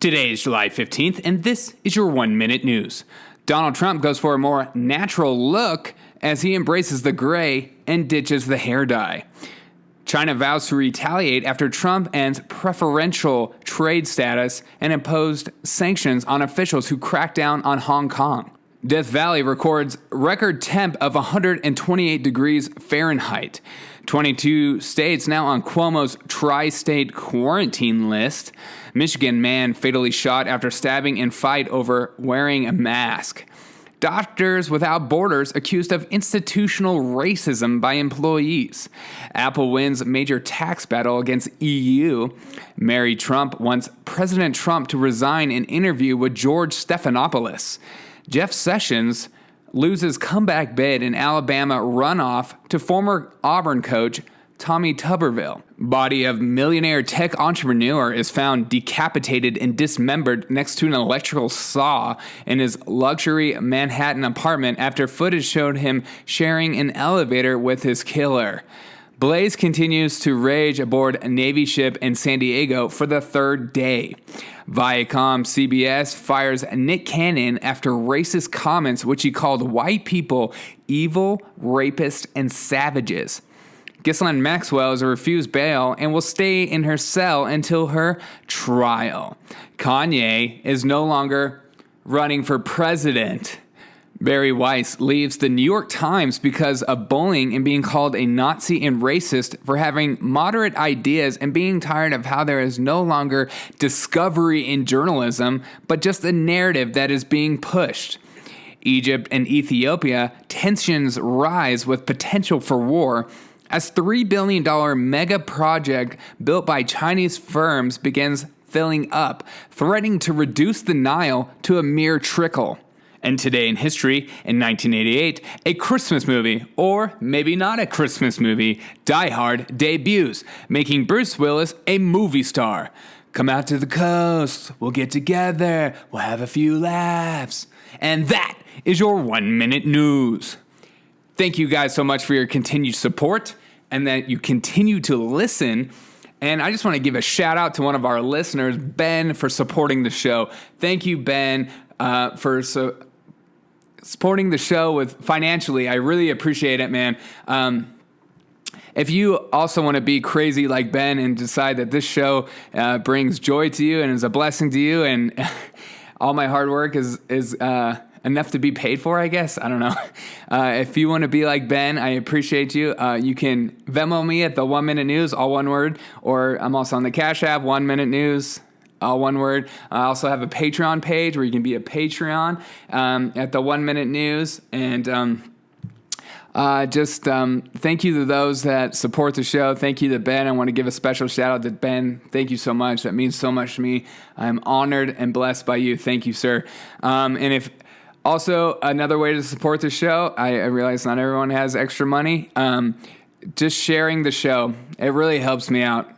Today is July 15th, and this is your 1 Minute News. Donald Trump goes for a more natural look as he embraces the gray and ditches the hair dye. China vows to retaliate after Trump ends preferential trade status and imposed sanctions on officials who crack down on Hong Kong. Death Valley records record temp of 128 degrees Fahrenheit. 22 states now on Cuomo's tri-state quarantine list. Michigan man fatally shot after stabbing in fight over wearing a mask. Doctors Without Borders accused of institutional racism by employees. Apple wins major tax battle against EU. Mary Trump wants President Trump to resign in interview with George Stephanopoulos. Jeff Sessions loses comeback bid in Alabama runoff to former Auburn coach Tommy Tuberville. Body of millionaire tech entrepreneur is found decapitated and dismembered next to an electrical saw in his luxury Manhattan apartment after footage showed him sharing an elevator with his killer. Blaze continues to rage aboard a Navy ship in San Diego for the third day. Viacom CBS fires Nick Cannon after racist comments which he called white people evil, rapists, and savages. Ghislaine Maxwell is refused bail and will stay in her cell until her trial. Kanye is no longer running for president. Bari Weiss leaves the New York Times because of bullying and being called a Nazi and racist for having moderate ideas and being tired of how there is no longer discovery in journalism, but just a narrative that is being pushed. Egypt and Ethiopia, tensions rise with potential for war as $3 billion mega project built by Chinese firms begins filling up, threatening to reduce the Nile to a mere trickle. And today in history, in 1988, a Christmas movie, or maybe not a Christmas movie, Die Hard debuts, making Bruce Willis a movie star. Come out to the coast, we'll get together, we'll have a few laughs. And that is your 1 Minute News. Thank you guys so much for your continued support and that you continue to listen. And I just want to give a shout out to one of our listeners, Ben, for supporting the show. Thank you, Ben, for supporting the show with financially. I really appreciate it, man. If you also want to be crazy like Ben and decide that this show brings joy to you and is a blessing to you, and all my hard work is enough to be paid for, I guess. I don't know. If you want to be like Ben, I appreciate you. You can Venmo me at the 1 Minute News, all one word, or I'm also on the CashApp, 1 Minute News, all one word. I also have a Patreon page where you can be a Patreon at the 1 Minute News. And thank you to those that support the show. Thank you to Ben. I want to give a special shout out to Ben. Thank you so much. That means so much to me. I'm honored and blessed by you. Thank you, sir. And if also another way to support the show, I realize not everyone has extra money. Just sharing the show, it really helps me out.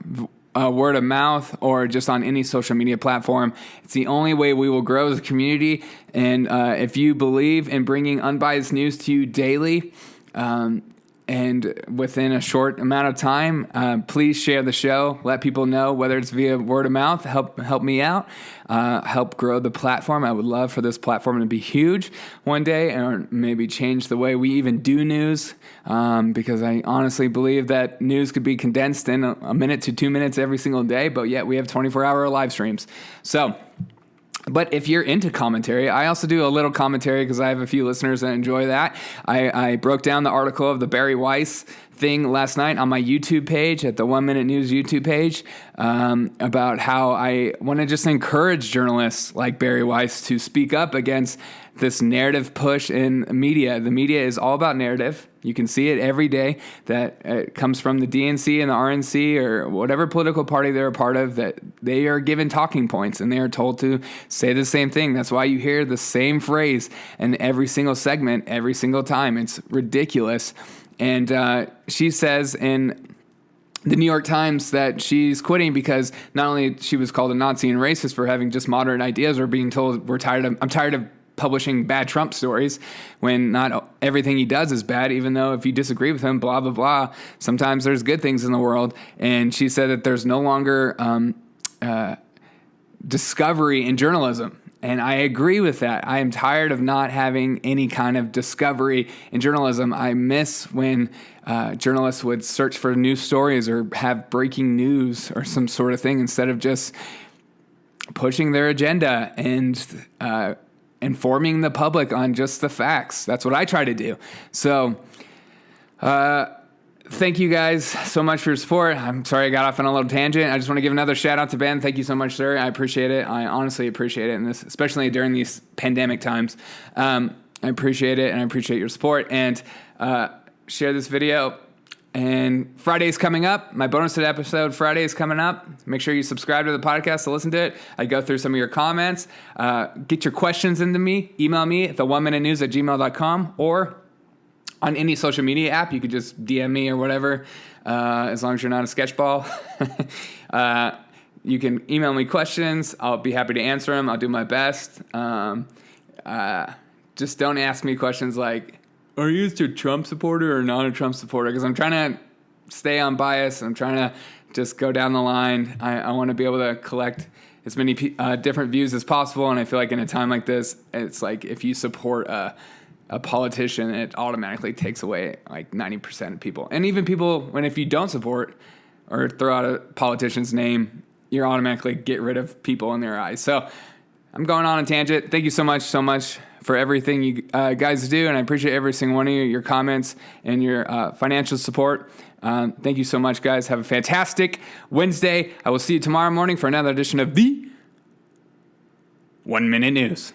Word of mouth or just on any social media platform. It's the only way we will grow as a community. And if you believe in bringing unbiased news to you daily and within a short amount of time, please share the show. Let people know, whether it's via word of mouth. Help me out. Help grow the platform. I would love for this platform to be huge one day, or maybe change the way we even do news, because I honestly believe that news could be condensed in a minute to 2 minutes every single day, but yet we have 24-hour live streams. But if you're into commentary, I also do a little commentary because I have a few listeners that enjoy that. I broke down the article of the Bari Weiss thing last night on my YouTube page, at the 1 Minute News YouTube page, about how I want to just encourage journalists like Bari Weiss to speak up against this narrative push in media. The media is all about narrative. You can see it every day, that it comes from the DNC and the RNC or whatever political party they're a part of, that they are given talking points and they are told to say the same thing. That's why you hear the same phrase in every single segment, every single time. It's ridiculous. And she says in the New York Times that she's quitting because not only she was called a Nazi and racist for having just moderate ideas, or being told I'm tired of publishing bad Trump stories, when not everything he does is bad, even though if you disagree with him, blah, blah, blah, sometimes there's good things in the world. And she said that there's no longer discovery in journalism. And I agree with that. I am tired of not having any kind of discovery in journalism. I miss when journalists would search for news stories or have breaking news or some sort of thing instead of just pushing their agenda and informing the public on just the facts. That's what I try to do. So, thank you guys so much for your support. I'm sorry I got off on a little tangent. I just want to give another shout out to Ben. Thank you so much, sir. I appreciate it. I honestly appreciate it, in this, especially during these pandemic times. I appreciate it, and I appreciate your support. And share this video. And Friday's coming up. My bonus episode Friday is coming up. Make sure you subscribe to the podcast to listen to it. I go through some of your comments. Get your questions into me. Email me at theoneminutenews@gmail.com, or on any social media app. You could just DM me or whatever, as long as you're not a sketchball. You can email me questions. I'll be happy to answer them. I'll do my best. Just don't ask me questions like, are you a Trump supporter or not a Trump supporter? Because I'm trying to stay unbiased. I'm trying to just go down the line. I want to be able to collect as many different views as possible. And I feel like in a time like this, it's like if you support a politician, it automatically takes away like 90% of people. And even people, if you don't support or throw out a politician's name, you're automatically get rid of people in their eyes. So I'm going on a tangent. Thank you so much for everything you guys do. And I appreciate every single one of you, your comments and your financial support. Thank you so much, guys. Have a fantastic Wednesday. I will see you tomorrow morning for another edition of the 1 Minute News.